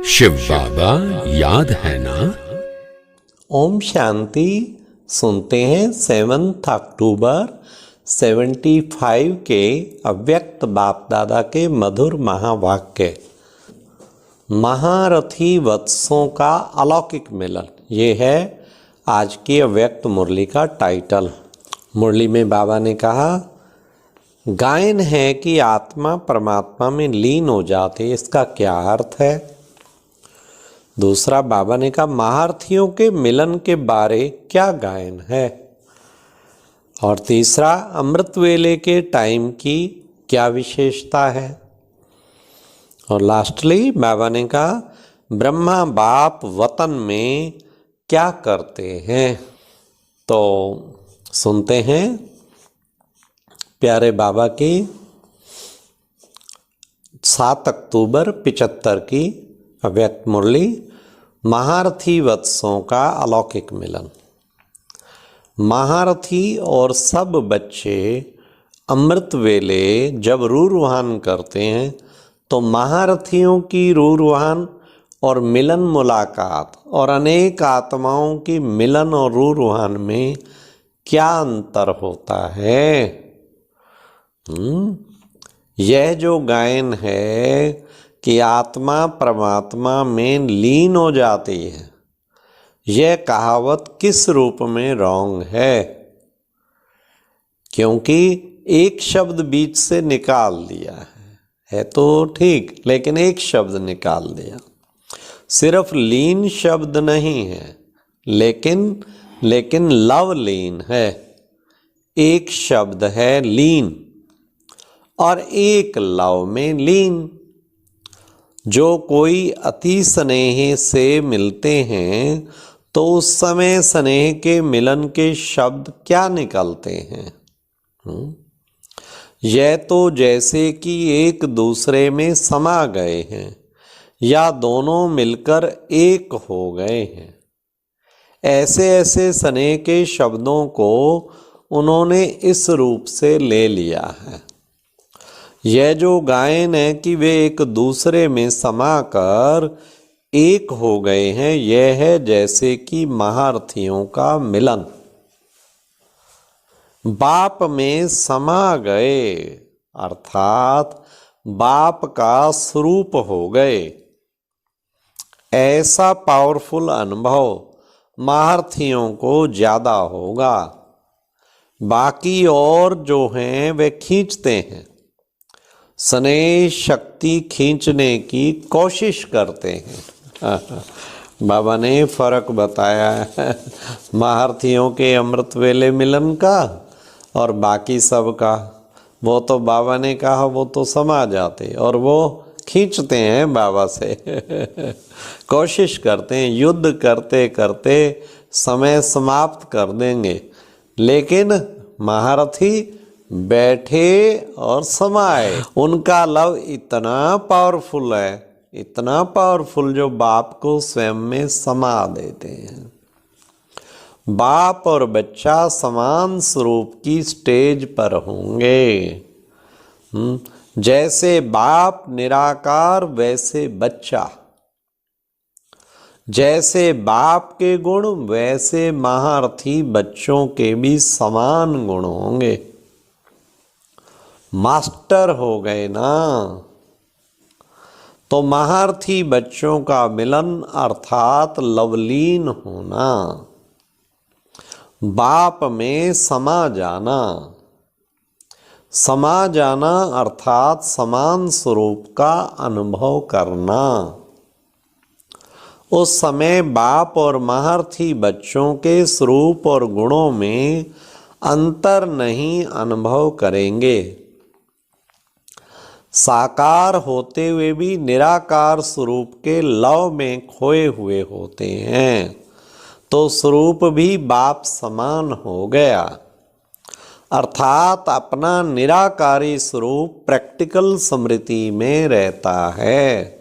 शिव बाबा याद है ना। ओम शांति। सुनते हैं 7 अक्टूबर 75 के अव्यक्त बाप दादा के मधुर महावाक्य। महारथी वत्सों का अलौकिक मिलन, ये है आज की अव्यक्त मुरली का टाइटल। मुरली में बाबा ने कहा, गायन है कि आत्मा परमात्मा में लीन हो जाती है, इसका क्या अर्थ है। दूसरा बाबा ने कहा, महारथियों के मिलन के बारे क्या गायन है। और तीसरा, अमृत वेले के टाइम की क्या विशेषता है। और लास्टली बाबा ने कहा, ब्रह्मा बाप वतन में क्या करते हैं। तो सुनते हैं प्यारे बाबा की 7 अक्टूबर 75 की अव्यक्त मुरली। महारथी वत्सों का अलौकिक मिलन। महारथी और सब बच्चे अमृत वेले जब रूरवाहन करते हैं तो महारथियों की रूरवाहन और मिलन मुलाकात और अनेक आत्माओं की मिलन और रूरवाहन में क्या अंतर होता है। यह जो गायन है कि आत्मा परमात्मा में लीन हो जाती है, यह कहावत किस रूप में रॉन्ग है। क्योंकि एक शब्द बीच से निकाल दिया है तो ठीक, लेकिन एक शब्द निकाल दिया। सिर्फ लीन शब्द नहीं है, लेकिन लव लीन है। एक शब्द है लीन और एक लव में लीन। जो कोई अति स्नेह से मिलते हैं तो उस समय स्नेह के मिलन के शब्द क्या निकलते हैं। यह तो जैसे कि एक दूसरे में समा गए हैं या दोनों मिलकर एक हो गए हैं। ऐसे ऐसे स्नेह के शब्दों को उन्होंने इस रूप से ले लिया है। यह जो गायन है कि वे एक दूसरे में समाकर एक हो गए हैं, यह है जैसे कि महारथियों का मिलन। बाप में समा गए अर्थात बाप का स्वरूप हो गए। ऐसा पावरफुल अनुभव महारथियों को ज्यादा होगा। बाकी और जो हैं वे खींचते हैं, स्नेह शक्ति खींचने की कोशिश करते हैं। बाबा ने फर्क बताया है महारथियों के अमृत वेले मिलन का और बाकी सब का। वो तो बाबा ने कहा वो तो समा जाते और वो खींचते हैं बाबा से कोशिश करते हैं, युद्ध करते करते समय समाप्त कर देंगे। लेकिन महारथी बैठे और समाए। उनका लव इतना पावरफुल है, इतना पावरफुल, जो बाप को स्वयं में समा देते हैं। बाप और बच्चा समान स्वरूप की स्टेज पर होंगे। जैसे बाप निराकार वैसे बच्चा। जैसे बाप के गुण वैसे महारथी बच्चों के भी समान गुण होंगे। मास्टर हो गए ना। तो महारथी बच्चों का मिलन अर्थात लवलीन होना, बाप में समा जाना। समा जाना अर्थात समान स्वरूप का अनुभव करना। उस समय बाप और महारथी बच्चों के स्वरूप और गुणों में अंतर नहीं अनुभव करेंगे। साकार होते हुए भी निराकार स्वरूप के लव में खोए हुए होते हैं, तो स्वरूप भी बाप समान हो गया। अर्थात अपना निराकारी स्वरूप प्रैक्टिकल स्मृति में रहता है।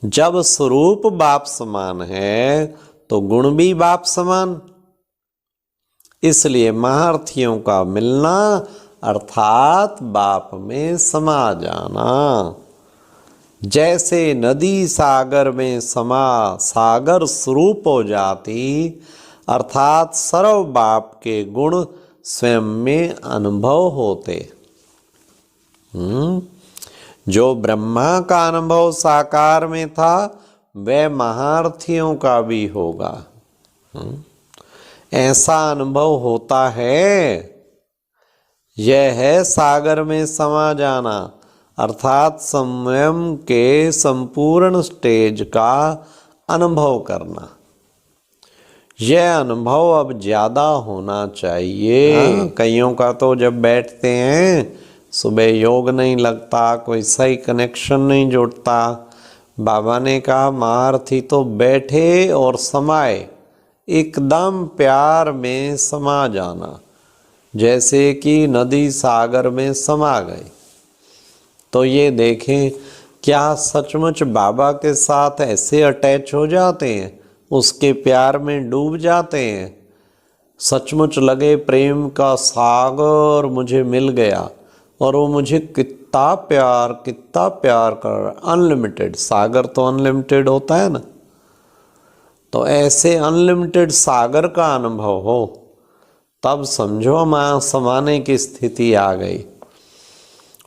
जब स्वरूप बाप समान है तो गुण भी बाप समान। इसलिए महारथियों का मिलना अर्थात बाप में समा जाना। जैसे नदी सागर में समा सागर स्वरूप हो जाती, अर्थात सर्व बाप के गुण स्वयं में अनुभव होते। जो ब्रह्मा का अनुभव साकार में था वह महारथियों का भी होगा। ऐसा अनुभव होता है, यह है सागर में समा जाना, अर्थात स्वयं के संपूर्ण स्टेज का अनुभव करना। यह अनुभव अब ज़्यादा होना चाहिए। कईयों का तो जब बैठते हैं सुबह योग नहीं लगता, कोई सही कनेक्शन नहीं जुड़ता। बाबा ने कहा महारथी तो बैठे और समाए, एकदम प्यार में समा जाना, जैसे कि नदी सागर में समा गई। तो ये देखें, क्या सचमुच बाबा के साथ ऐसे अटैच हो जाते हैं, उसके प्यार में डूब जाते हैं। सचमुच लगे प्रेम का सागर मुझे मिल गया और वो मुझे कितना प्यार कर, अनलिमिटेड। सागर तो अनलिमिटेड होता है ना, तो ऐसे अनलिमिटेड सागर का अनुभव हो, तब समझो माँ समाने की स्थिति आ गई।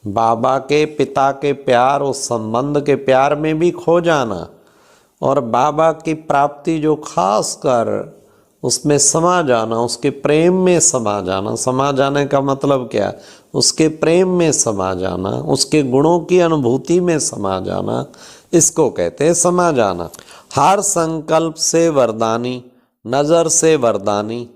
बाबा के पिता के प्यार, उस संबंध के प्यार में भी खो जाना, और बाबा की प्राप्ति जो खास कर उसमें समा जाना, उसके प्रेम में समा जाना। समा जाने का मतलब क्या? उसके प्रेम में समा जाना, उसके गुणों की अनुभूति में समा जाना, इसको कहते हैं समा जाना। हर संकल्प से वरदानी, नज़र से वरदानी,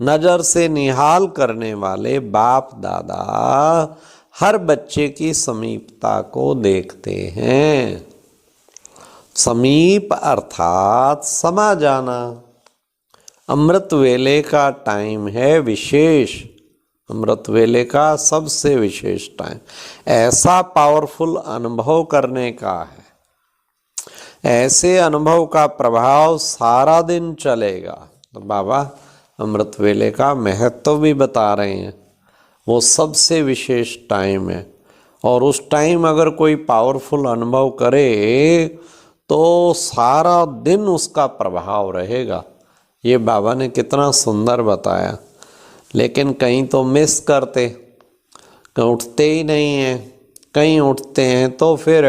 नज़र से निहाल करने वाले बाप दादा हर बच्चे की समीपता को देखते हैं। समीप अर्थात समा जाना। अमृत वेले का टाइम है विशेष, अमृत वेले का सबसे विशेष टाइम, ऐसा पावरफुल अनुभव करने का है। ऐसे अनुभव का प्रभाव सारा दिन चलेगा। तो बाबा अमृत वेले का महत्व भी बता रहे हैं, वो सबसे विशेष टाइम है। और उस टाइम अगर कोई पावरफुल अनुभव करे तो सारा दिन उसका प्रभाव रहेगा। ये बाबा ने कितना सुंदर बताया। लेकिन कहीं तो मिस करते, कहीं उठते ही नहीं हैं, कहीं उठते हैं तो फिर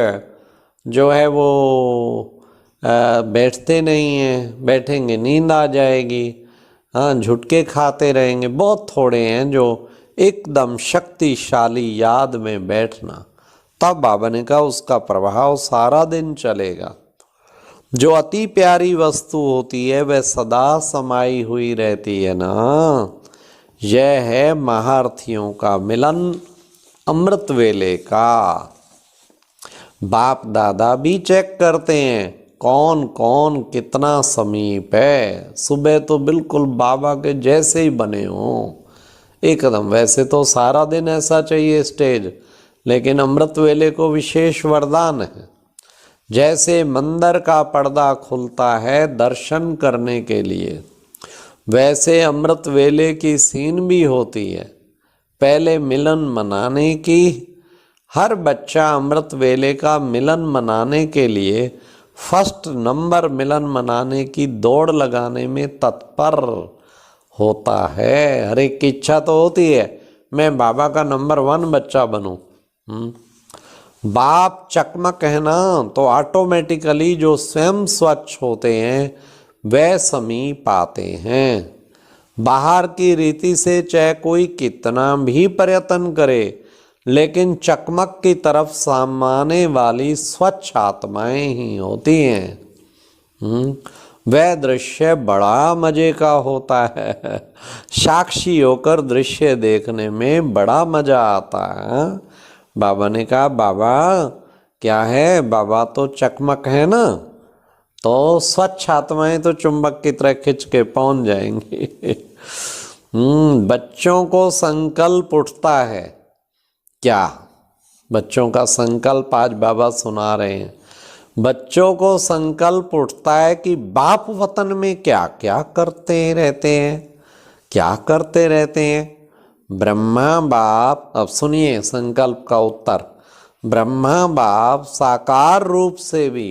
जो है वो बैठते नहीं हैं, बैठेंगे नींद आ जाएगी, हाँ झुटके खाते रहेंगे। बहुत थोड़े हैं जो एकदम शक्तिशाली याद में बैठना। तब बाबा ने कहा उसका प्रभाव सारा दिन चलेगा। जो अति प्यारी वस्तु होती है वह सदा समाई हुई रहती है ना। यह है महारथियों का मिलन अमृत वेले का। बाप दादा भी चेक करते हैं कौन कौन कितना समीप है। सुबह तो बिल्कुल बाबा के जैसे ही बने हों एकदम। वैसे तो सारा दिन ऐसा चाहिए स्टेज, लेकिन अमृत वेले को विशेष वरदान है। जैसे मंदिर का पर्दा खुलता है दर्शन करने के लिए, वैसे अमृत वेले की सीन भी होती है पहले मिलन मनाने की। हर बच्चा अमृत वेले का मिलन मनाने के लिए फर्स्ट नंबर मिलन मनाने की दौड़ लगाने में तत्पर होता है। हर एक की इच्छा तो होती है मैं बाबा का नंबर 1 बच्चा बनूं। बाप चकमक है ना, तो ऑटोमेटिकली जो स्वयं स्वच्छ होते हैं वह समीप आते हैं। बाहर की रीति से चाहे कोई कितना भी प्रयत्न करे, लेकिन चकमक की तरफ सामने वाली स्वच्छ आत्माएं ही होती हैं। वह दृश्य बड़ा मजे का होता है। साक्षी होकर दृश्य देखने में बड़ा मजा आता है। बाबा ने कहा बाबा क्या है, बाबा तो चकमक है ना, तो स्वच्छ आत्माएं तो चुंबक की तरह खिंच के पहुंच जाएंगी। बच्चों को संकल्प उठता है क्या? बच्चों का संकल्प आज बाबा सुना रहे हैं। बच्चों को संकल्प उठता है कि बाप वतन में क्या क्या करते रहते हैं, क्या करते रहते हैं। ब्रह्मा बाप, अब सुनिए संकल्प का उत्तर। ब्रह्मा बाप साकार रूप से भी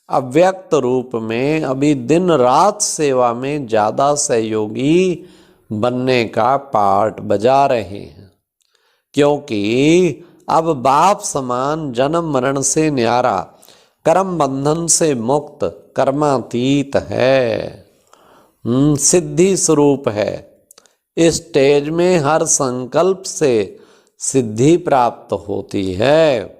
अव्यक्त रूप में अभी दिन रात सेवा में ज़्यादा सहयोगी बनने का पार्ट बजा रहे हैं, क्योंकि अब बाप समान जन्म मरण से न्यारा, कर्म बंधन से मुक्त, कर्मातीत है, सिद्धि स्वरूप है। इस स्टेज में हर संकल्प से सिद्धि प्राप्त होती है।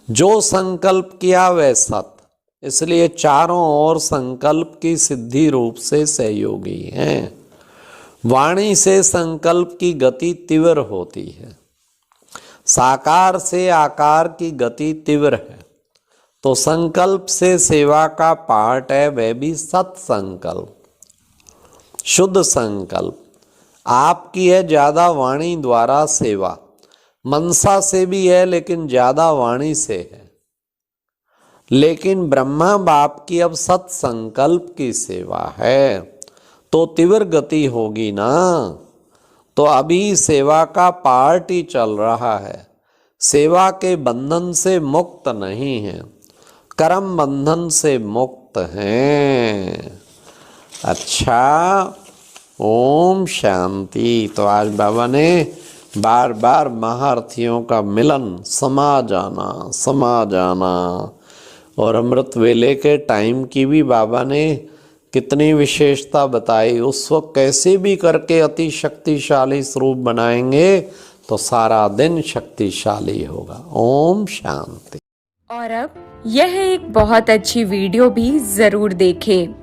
जो संकल्प किया वह सत, इसलिए चारों ओर संकल्प की सिद्धि रूप से सहयोगी हैं। वाणी से संकल्प की गति तीव्र होती है, साकार से आकार की गति तीव्र है, तो संकल्प से सेवा का पार्ट है वह भी सत संकल्प, शुद्ध संकल्प। आपकी है ज़्यादा वाणी द्वारा सेवा, मनसा से भी है लेकिन ज़्यादा वाणी से है। लेकिन ब्रह्मा बाप की अब सत संकल्प की सेवा है, तो तीव्र गति होगी ना। तो अभी सेवा का पार्ट ही चल रहा है, सेवा के बंधन से मुक्त नहीं है, कर्म बंधन से मुक्त हैं। अच्छा, ओम शांति। तो आज बाबा ने बार बार महारथियों का मिलन, समा जाना और अमृत वेले के टाइम की भी बाबा ने कितनी विशेषता बताई। उस वक्त कैसे भी करके अति शक्तिशाली स्वरूप बनाएंगे तो सारा दिन शक्तिशाली होगा। ओम शांति। और अब यह एक बहुत अच्छी वीडियो भी जरूर देखें।